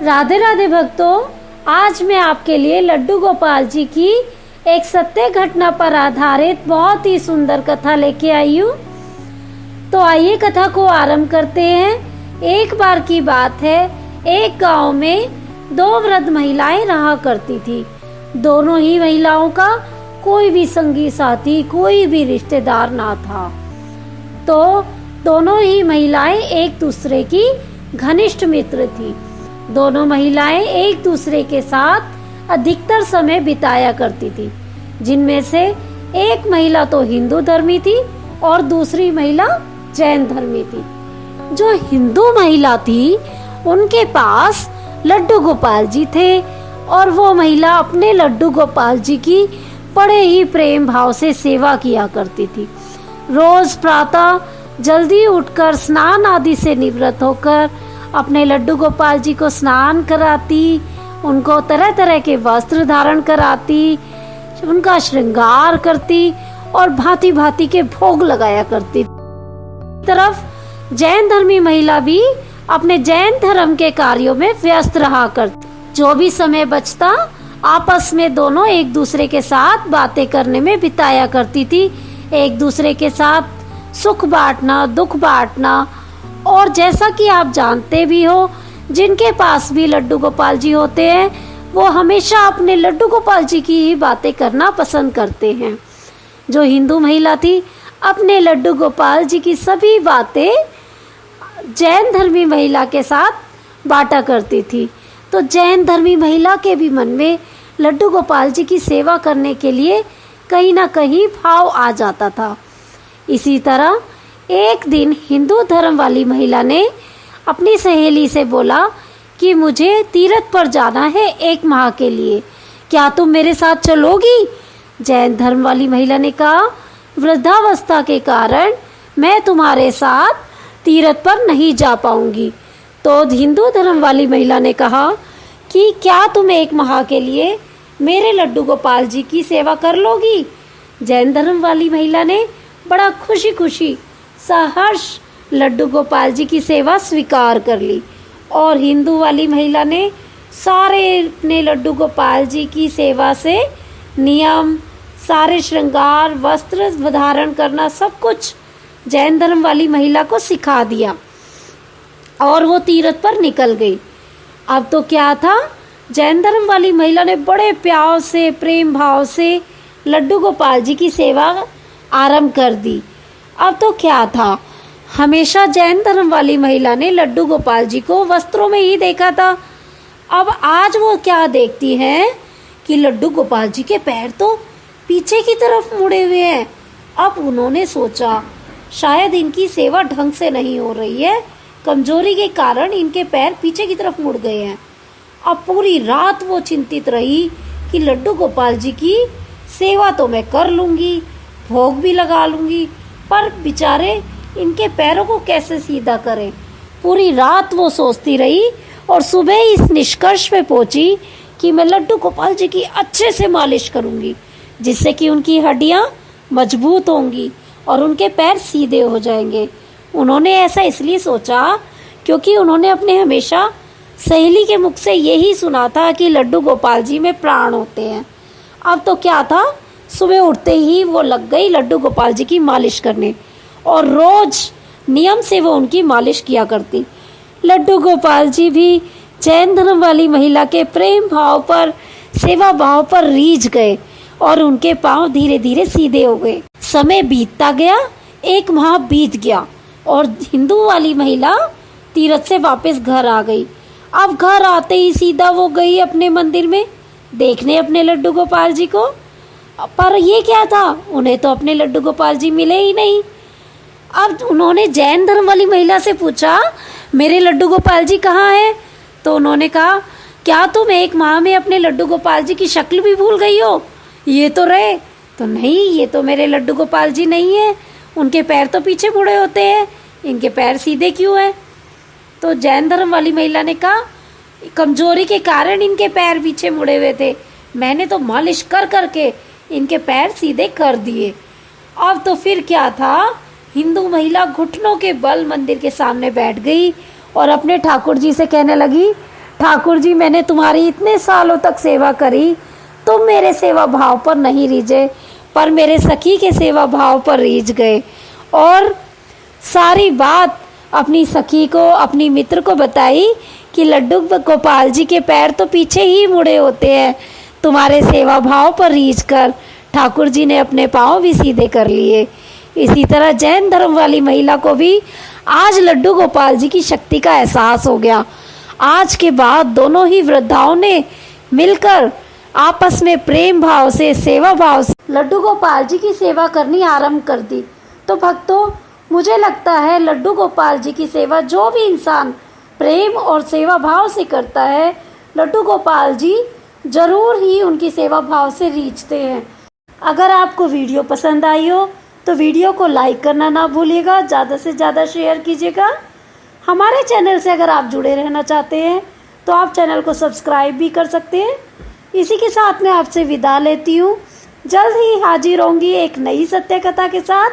राधे राधे भक्तों, आज मैं आपके लिए लड्डू गोपाल जी की एक सत्य घटना पर आधारित बहुत ही सुंदर कथा लेके आई हूँ। तो आइए कथा को आरंभ करते हैं। एक बार की बात है, एक गांव में दो वृद्ध महिलाएं रहा करती थी। दोनों ही महिलाओं का कोई भी संगी साथी, कोई भी रिश्तेदार ना था। तो दोनों ही महिलाएं एक दूसरे की घनिष्ठ मित्र थी। दोनों महिलाएं एक दूसरे के साथ अधिकतर समय बिताया करती थी, जिनमें से एक महिला तो हिंदू धर्मी थी और दूसरी महिला जैन धर्मी थी। जो हिंदू महिला थी उनके पास लड्डू गोपाल जी थे और वो महिला अपने लड्डू गोपाल जी की बड़े ही प्रेम भाव से सेवा किया करती थी। रोज प्रातः जल्दी उठकर स्नान आदि से निवृत्त होकर अपने लड्डू गोपाल जी को स्नान कराती, उनको तरह तरह के वस्त्र धारण कराती, उनका श्रृंगार करती और भांति भांति के भोग लगाया करती। तरफ जैन धर्मी महिला भी अपने जैन धर्म के कार्यों में व्यस्त रहा करती। जो भी समय बचता आपस में दोनों एक दूसरे के साथ बातें करने में बिताया करती थी। एक दूसरे के साथ सुख बांटना, दुख बांटना। और जैसा कि आप जानते भी हो, जिनके पास भी लड्डू गोपाल जी होते हैं वो हमेशा अपने लड्डू गोपाल जी की ही बातें करना पसंद करते हैं। जो हिंदू महिला थी अपने लड्डू गोपाल जी की सभी बातें जैन धर्मी महिला के साथ बांटा करती थी। तो जैन धर्मी महिला के भी मन में लड्डू गोपाल जी की सेवा करने के लिए कहीं ना कहीं भाव आ जाता था। इसी तरह एक दिन हिंदू धर्म वाली महिला ने अपनी सहेली से बोला कि मुझे तीर्थ पर जाना है 1 माह के लिए, क्या तुम मेरे साथ चलोगी? जैन धर्म वाली महिला ने कहा, वृद्धावस्था के कारण मैं तुम्हारे साथ तीर्थ पर नहीं जा पाऊंगी। तो हिंदू धर्म वाली महिला ने कहा कि क्या तुम 1 माह के लिए मेरे लड्डू गोपाल जी की सेवा कर लोगी? जैन धर्म वाली महिला ने बड़ा खुशी खुशी सहर्ष लड्डू गोपाल जी की सेवा स्वीकार कर ली और हिंदू वाली महिला ने सारे अपने लड्डू गोपाल जी की सेवा से नियम, सारे श्रृंगार, वस्त्र धारण करना, सब कुछ जैन धर्म वाली महिला को सिखा दिया और वो तीर्थ पर निकल गई। अब तो क्या था, जैन धर्म वाली महिला ने बड़े प्यार से, प्रेम भाव से लड्डू गोपाल जी की सेवा आरंभ कर दी। अब तो क्या था, हमेशा जैन धर्म वाली महिला ने लड्डू गोपाल जी को वस्त्रों में ही देखा था। अब आज वो क्या देखती हैं कि लड्डू गोपाल जी के पैर तो पीछे की तरफ मुड़े हुए हैं। अब उन्होंने सोचा शायद इनकी सेवा ढंग से नहीं हो रही है, कमजोरी के कारण इनके पैर पीछे की तरफ मुड़ गए हैं। अब पूरी रात वो चिंतित रही कि लड्डू गोपाल जी की सेवा तो मैं कर लूंगी, भोग भी लगा लूंगी, पर बेचारे इनके पैरों को कैसे सीधा करें। पूरी रात वो सोचती रही और सुबह इस निष्कर्ष पे पहुंची कि मैं लड्डू गोपाल जी की अच्छे से मालिश करूंगी, जिससे कि उनकी हड्डियां मजबूत होंगी और उनके पैर सीधे हो जाएंगे। उन्होंने ऐसा इसलिए सोचा क्योंकि उन्होंने अपने हमेशा सहेली के मुख से यही सुना था कि लड्डू गोपाल जी में प्राण होते हैं। अब तो क्या था, सुबह उठते ही वो लग गई लड्डू गोपाल जी की मालिश करने और रोज नियम से वो उनकी मालिश किया करती। लड्डू गोपाल जी भी जैन धर्म वाली महिला के प्रेम भाव पर, सेवा भाव पर रीझ गए और उनके पांव धीरे धीरे सीधे हो गए। समय बीतता गया, 1 माह बीत गया और हिंदू वाली महिला तीर्थ से वापस घर आ गई। अब घर आते ही सीधा वो गई अपने मंदिर में देखने अपने लड्डू गोपाल जी को, पर ये क्या था, उन्हें तो अपने लड्डू गोपाल जी मिले ही नहीं। अब उन्होंने जैन धर्म वाली महिला से पूछा, मेरे लड्डू गोपाल जी कहाँ हैं? तो उन्होंने कहा, क्या तुम 1 माह में अपने लड्डू गोपाल जी की शक्ल भी भूल गई हो? ये तो रहे। तो नहीं, ये तो मेरे लड्डू गोपाल जी नहीं है, उनके पैर तो पीछे मुड़े होते हैं, इनके पैर सीधे क्यों हैं? तो जैन धर्म वाली महिला ने कहा, कमजोरी के कारण इनके पैर पीछे मुड़े हुए थे, मैंने तो मालिश कर करके इनके पैर सीधे कर दिए। अब तो फिर क्या था, हिंदू महिला घुटनों के बल मंदिर के सामने बैठ गई और अपने ठाकुर जी से कहने लगी, ठाकुर जी, मैंने तुम्हारी इतने सालों तक सेवा करी, तुम मेरे सेवा भाव पर नहीं रीझे, पर मेरे सखी के सेवा भाव पर रीझ गए और सारी बात अपनी सखी को, अपनी मित्र को बताई कि लड्डू गोपाल जी के पैर तो पीछे ही मुड़े होते हैं, तुम्हारे सेवा भाव पर रीझ कर ठाकुर जी ने अपने पाँव भी सीधे कर लिए। इसी तरह जैन धर्म वाली महिला को भी आज लड्डू गोपाल जी की शक्ति का एहसास हो गया। आज के बाद दोनों ही वृद्धाओं ने मिलकर आपस में प्रेम भाव से, सेवा भाव से लड्डू गोपाल जी की सेवा करनी आरंभ कर दी। तो भक्तों, मुझे लगता है लड्डू गोपाल जी की सेवा जो भी इंसान प्रेम और सेवा भाव से करता है, लड्डू गोपाल जी जरूर ही उनकी सेवा भाव से रीझते हैं। अगर आपको वीडियो पसंद आई हो तो वीडियो को लाइक करना ना भूलिएगा, ज़्यादा से ज़्यादा शेयर कीजिएगा। हमारे चैनल से अगर आप जुड़े रहना चाहते हैं तो आप चैनल को सब्सक्राइब भी कर सकते हैं। इसी के साथ मैं आपसे विदा लेती हूँ। जल्द ही हाजिर होंगी एक नई सत्य कथा के साथ।